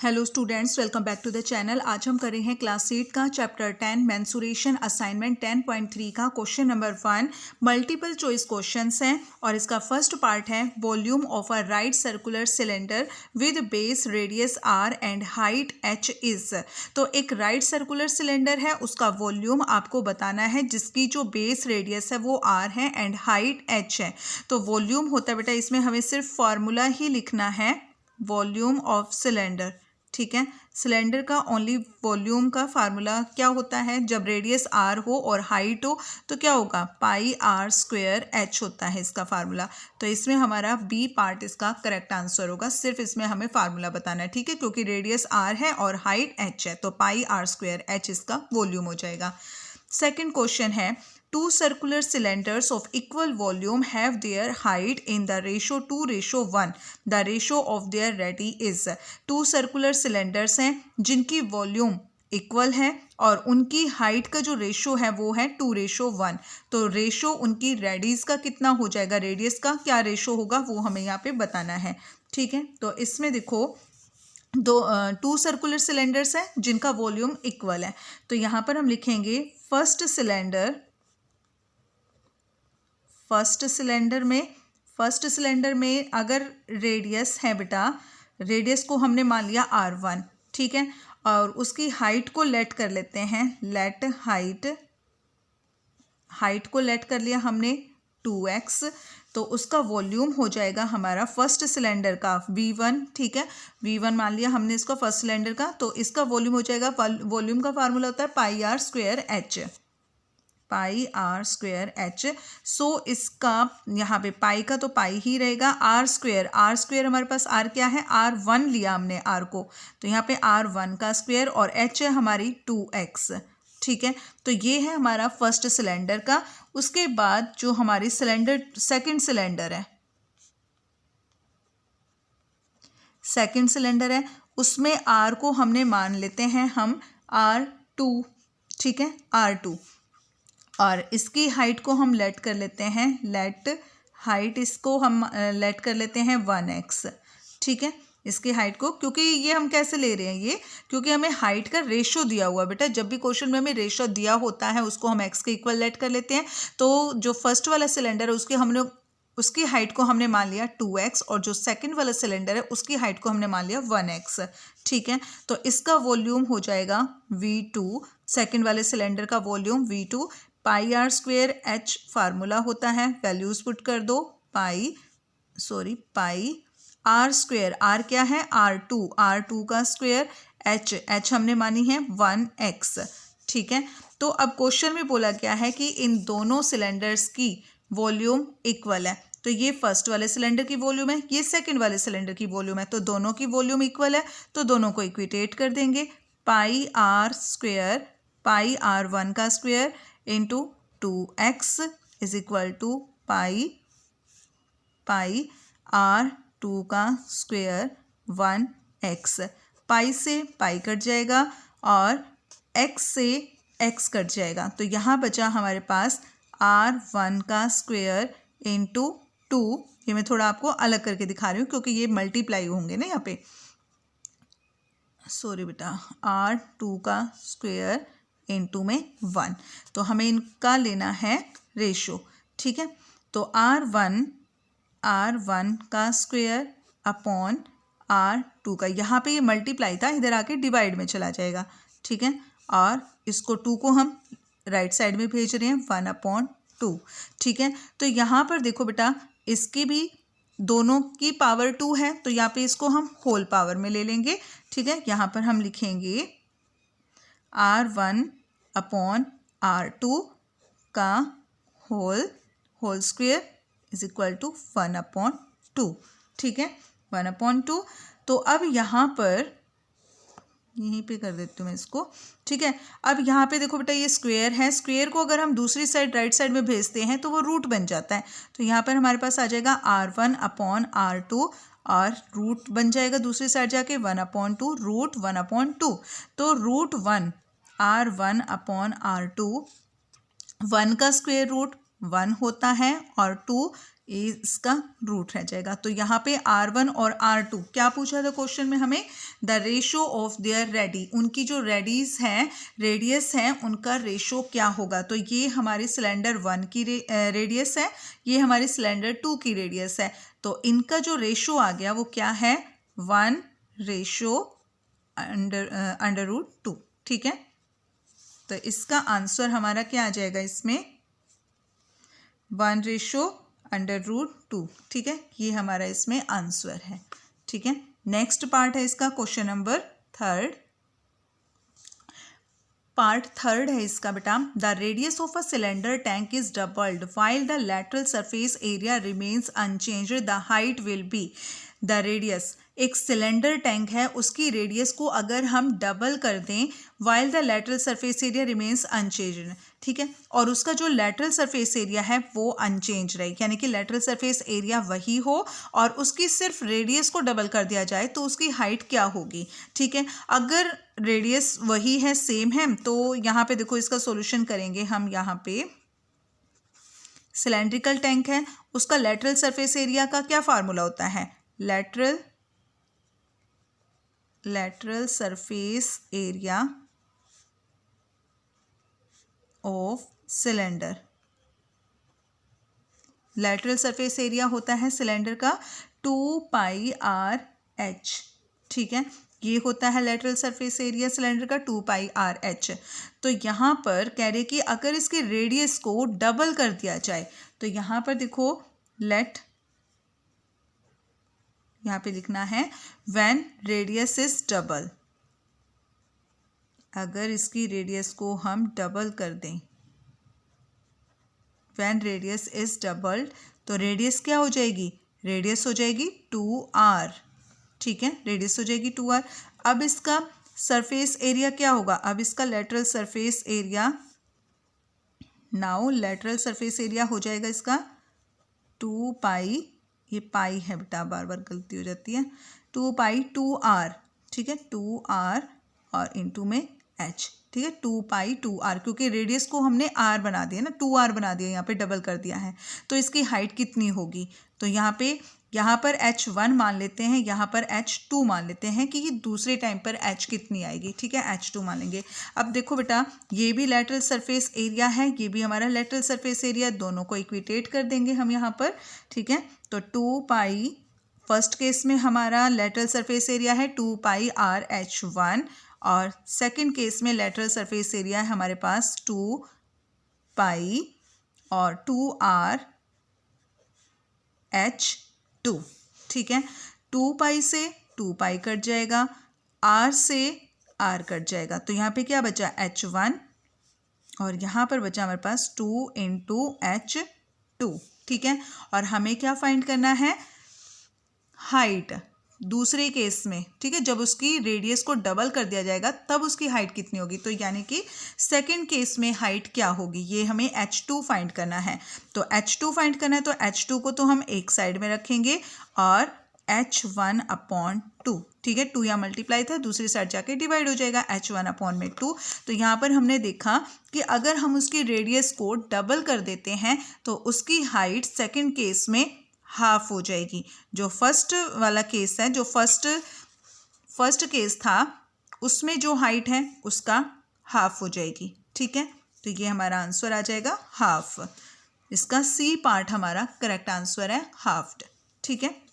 Hello students, welcome back to the channel. आज हम कर रहे हैं क्लास 8 का चैप्टर 10 मेंसुरेशन असाइनमेंट 10.3 का question number 1 multiple choice questions हैं और इसका फर्स्ट पार्ट है volume of a right circular cylinder with base radius r and height h is. तो एक राइट सर्कुलर सिलेंडर है, उसका वॉल्यूम आपको बताना है जिसकी जो बेस रेडियस है वो आर है एंड हाइट एच है। तो वॉल्यूम होता है बेटा, इसमें हमें सिर्फ फॉर्मूला ही लिखना है, वॉल्यूम ऑफ सिलेंडर। ठीक है, सिलेंडर का ओनली वॉल्यूम का फार्मूला क्या होता है, जब रेडियस आर हो और हाइट हो तो क्या होगा, पाई आर स्क्वायर एच होता है इसका फार्मूला। तो इसमें हमारा बी पार्ट इसका करेक्ट आंसर होगा, सिर्फ इसमें हमें फार्मूला बताना है। ठीक है, क्योंकि रेडियस आर है और हाइट एच है तो पाई आर स्क्वायर एच इसका वॉल्यूम हो जाएगा। सेकेंड क्वेश्चन है two circular cylinders of equal volume have their height in the ratio 2:1. The ratio of their radii is। Two circular cylinders हैं जिनकी वॉल्यूम इक्वल है और उनकी हाइट का जो रेशो है वो है 2:1। तो रेशो उनकी रेडियस का कितना हो जाएगा, रेडियस का क्या रेशो होगा वो हमें यहाँ पे बताना है। ठीक है, तो इसमें देखो टू सर्कुलर सिलेंडर्स हैं जिनका वॉल्यूम इक्वल है। तो यहाँ पर हम लिखेंगे फर्स्ट सिलेंडर में अगर रेडियस है बेटा, रेडियस को हमने मान लिया R1, ठीक है, और उसकी हाइट को लेट कर लेते हैं, लेट हाइट को लेट कर लिया हमने 2x। तो उसका वॉल्यूम हो जाएगा हमारा फर्स्ट सिलेंडर का V1। ठीक है, V1 मान लिया हमने इसका फर्स्ट सिलेंडर का, तो इसका वॉल्यूम हो जाएगा, वॉल्यूम का फार्मूला होता है पाई आर स्क्वायर एच। सो इसका यहाँ पे पाई का तो पाई ही रहेगा, आर स्क्वायर हमारे पास आर क्या है, R1 लिया हमने आर को, तो यहाँ पे R1 का स्क्वायर और एच है हमारी 2x। ठीक है, तो ये है हमारा फर्स्ट सिलेंडर का। उसके बाद जो हमारी सेकंड सिलेंडर है उसमें आर को हमने मान लेते हैं हम R2। ठीक है, R2, और इसकी हाइट को हम लेट कर लेते हैं, इसको हम लेट कर लेते हैं 1x। ठीक है, इसकी हाइट को, क्योंकि ये हम कैसे ले रहे हैं, ये क्योंकि हमें हाइट का रेशो दिया हुआ बेटा, जब भी क्वेश्चन में हमें रेशो दिया होता है उसको हम x के इक्वल लेट कर लेते हैं। तो जो फर्स्ट वाला सिलेंडर है उसकी हाइट को हमने मान लिया 2x और जो सेकंड वाला सिलेंडर है उसकी हाइट को हमने मान लिया 1x। ठीक है, तो इसका वॉल्यूम हो जाएगा V2, सेकंड वाले सिलेंडर का volume V2। Pi r square h formula होता है, वैल्यूज पुट कर दो, पाई आर स्क्वायर, आर क्या है R2 का स्क्वायर, एच हमने मानी है 1x। ठीक है, तो अब क्वेश्चन में बोला गया है कि इन दोनों सिलेंडर्स की वॉल्यूम इक्वल है। तो ये फर्स्ट वाले सिलेंडर की वॉल्यूम है, ये सेकंड वाले सिलेंडर की वॉल्यूम है, तो दोनों की वॉल्यूम इक्वल है, तो दोनों को इक्विटेट कर देंगे। पाई R1 का square into 2x is equal to pi R2 का स्क्वायर 1x। पाई से पाई कट जाएगा और x से x कट जाएगा, तो यहाँ बचा हमारे पास R1 का स्क्वायर इंटू 2। ये मैं थोड़ा आपको अलग करके दिखा रही हूँ क्योंकि ये मल्टीप्लाई होंगे ना यहाँ पे, बेटा, R2 का स्क्वायर इंटू में 1। तो हमें इनका लेना है रेशो। ठीक है, तो R1 का स्क्वायर अपॉन R2 का, यहाँ पे ये मल्टीप्लाई था, इधर आके डिवाइड में चला जाएगा। ठीक है, और इसको 2 को हम राइट साइड में भेज रहे हैं, 1/2। ठीक है, तो यहाँ पर देखो बेटा, इसकी भी दोनों की पावर 2 है, तो यहाँ पे इसको हम होल पावर में ले लेंगे। ठीक है, यहाँ पर हम लिखेंगे R1 अपॉन R2 का whole square is equal to 1/2। ठीक है, 1/2। तो अब यहाँ पर यहीं पे कर देती हूँ मैं इसको। ठीक है, अब यहाँ पे देखो बेटा, ये स्क्वायर है, स्क्वायर को अगर हम दूसरी साइड राइट साइड में भेजते हैं तो वो रूट बन जाता है। तो यहाँ पर हमारे पास आ जाएगा R1 अपॉन R2 और रूट बन जाएगा दूसरी साइड जाके 1/2, रूट 1/2। तो रूट 1 R1 अपॉन R2, 1 का स्क्वायर रूट 1 होता है और 2 इसका रूट रह जाएगा। तो यहाँ पे R1 और R2 क्या पूछा था क्वेश्चन में हमें? The ratio of their ready, उनकी जो रेडीज हैं, रेडियस हैं, उनका रेशो क्या होगा। तो ये हमारी सिलेंडर 1 की रेडियस है, ये हमारी सिलेंडर 2 की रेडियस है। तो इनका जो रेशो आ गया वो क्या है? 1 रेशो अंडर रूट 2। ठीक है, तो इसका आंसर हमारा क्या आ जाएगा इसमें? 1 रेशो अंडर रूट 2। ठीक है, ये हमारा इसमें आंसर है। ठीक है, नेक्स्ट पार्ट है इसका क्वेश्चन नंबर 3। पार्ट 3 है इसका बेटा। The radius of a cylinder tank is doubled while the lateral surface area remains unchanged, the height will be. The radius, एक सिलेंडर टैंक है, उसकी रेडियस को अगर हम डबल कर दें while the lateral surface area remains unchanged, ठीक है, और उसका जो लैटरल सरफेस एरिया है वो अनचेंज रहे, यानी कि लैटरल सरफेस एरिया वही हो और उसकी सिर्फ रेडियस को डबल कर दिया जाए तो उसकी हाइट क्या होगी। ठीक है, अगर रेडियस वही है, सेम है, तो यहाँ पे देखो इसका सॉल्यूशन करेंगे हम। यहाँ पे सिलेंड्रिकल टैंक है, उसका लैटरल सरफेस एरिया का क्या फार्मूला होता है? Lateral surface area of cylinder, lateral surface area होता है सिलेंडर का 2πr(h). ठीक है, ये होता है लैटरल सरफेस एरिया सिलेंडर का 2πr(h). तो यहाँ पर कह रहे कि अगर इसकी रेडियस को डबल कर दिया जाए, तो यहाँ पर देखो यहाँ पे लिखना है व्हेन रेडियस इज डबल। अगर इसकी रेडियस को हम डबल कर दें, व्हेन रेडियस इज डबल्ड, तो रेडियस क्या हो जाएगी? रेडियस हो जाएगी 2r। ठीक है, रेडियस हो जाएगी 2r। अब इसका सरफेस एरिया क्या होगा? अब इसका lateral surface area, now lateral surface area हो जाएगा इसका 2π, ये पाई है बेटा, बार बार गलती हो जाती है, 2π2r। ठीक है, 2r और इंटू में h। ठीक है, 2π2r, क्योंकि रेडियस को हमने r बना दिया ना, 2r बना दिया, यहाँ पे डबल कर दिया है। तो इसकी हाइट कितनी होगी? तो यहाँ पर h1 मान लेते हैं, यहाँ पर h2 मान लेते हैं कि ये दूसरे टाइम पर h कितनी आएगी। ठीक है, h2 मान लेंगे। अब देखो बेटा, ये भी लैटरल सरफेस एरिया है, ये भी हमारा लैटरल सरफेस एरिया, दोनों को इक्विटेट कर देंगे हम यहाँ पर। ठीक है, तो 2π, फर्स्ट केस में हमारा लैटरल सरफेस एरिया है 2πr(h1) और सेकंड केस में लैटरल सरफेस एरिया है हमारे पास 2π और 2r(h2). ठीक है, 2π से 2π कट जाएगा, r से r कट जाएगा, तो यहाँ पे क्या बचा? h1 और यहाँ पर बचा हमारे पास 2 × h2। ठीक है, और हमें क्या फाइंड करना है? हाइट दूसरे केस में। ठीक है, जब उसकी रेडियस को डबल कर दिया जाएगा तब उसकी हाइट कितनी होगी, तो यानी कि सेकंड केस में हाइट क्या होगी, ये हमें h2 फाइंड करना है। तो h2 फाइंड करना है, तो h2 को तो हम एक साइड में रखेंगे और h1/2। ठीक है, 2 यहाँ मल्टीप्लाई था, दूसरी साइड जाके डिवाइड हो जाएगा, h1/2। तो यहाँ पर हमने देखा कि अगर हम उसकी रेडियस को डबल कर देते हैं तो उसकी हाइट सेकंड केस में हाफ हो जाएगी। जो फर्स्ट वाला केस है, जो फर्स्ट केस था, उसमें जो हाइट है उसका हाफ हो जाएगी। ठीक है, तो ये हमारा आंसर आ जाएगा हाफ। इसका सी पार्ट हमारा करेक्ट आंसर है, हाफ्ड। ठीक है,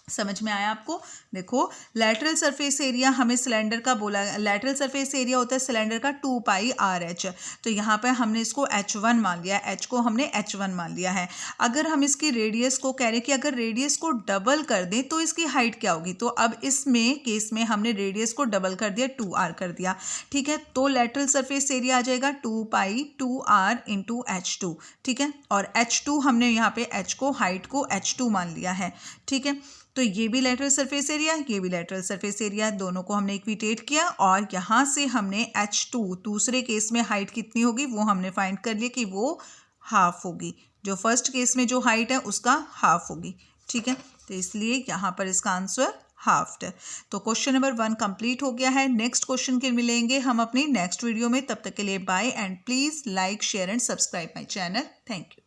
समझ में आया आपको? देखो, लैटरल सरफेस एरिया हमें सिलेंडर का बोला, लैटरल सरफेस एरिया होता है सिलेंडर का 2πr(h). तो यहाँ पर हमने इसको h1 मान लिया, h को हमने h1 मान लिया है। अगर हम इसकी रेडियस को कह रहे कि अगर रेडियस को डबल कर दें तो इसकी हाइट क्या होगी, तो अब इसमें केस में हमने रेडियस को डबल कर दिया, 2r कर दिया। ठीक है, तो लैटरल सरफेस एरिया आ जाएगा 2π2r × h2। ठीक है, और h2 हमने यहाँ पे h को, हाइट को h2 मान लिया है। ठीक है, तो ये भी लैटरल सरफेस एरिया, ये भी लैटरल सरफेस एरिया, दोनों को हमने इक्विटेट किया और यहाँ से हमने h2 दूसरे केस में हाइट कितनी होगी वो हमने फाइंड कर लिया कि वो हाफ होगी, जो फर्स्ट केस में जो हाइट है उसका हाफ होगी। ठीक है, तो इसलिए यहाँ पर इसका आंसर हाफ्ड। तो क्वेश्चन नंबर 1 कंप्लीट हो गया है। नेक्स्ट क्वेश्चन के मिलेंगे हम अपनी नेक्स्ट वीडियो में, तब तक के लिए bye and please like, share and subscribe my channel. Thank you.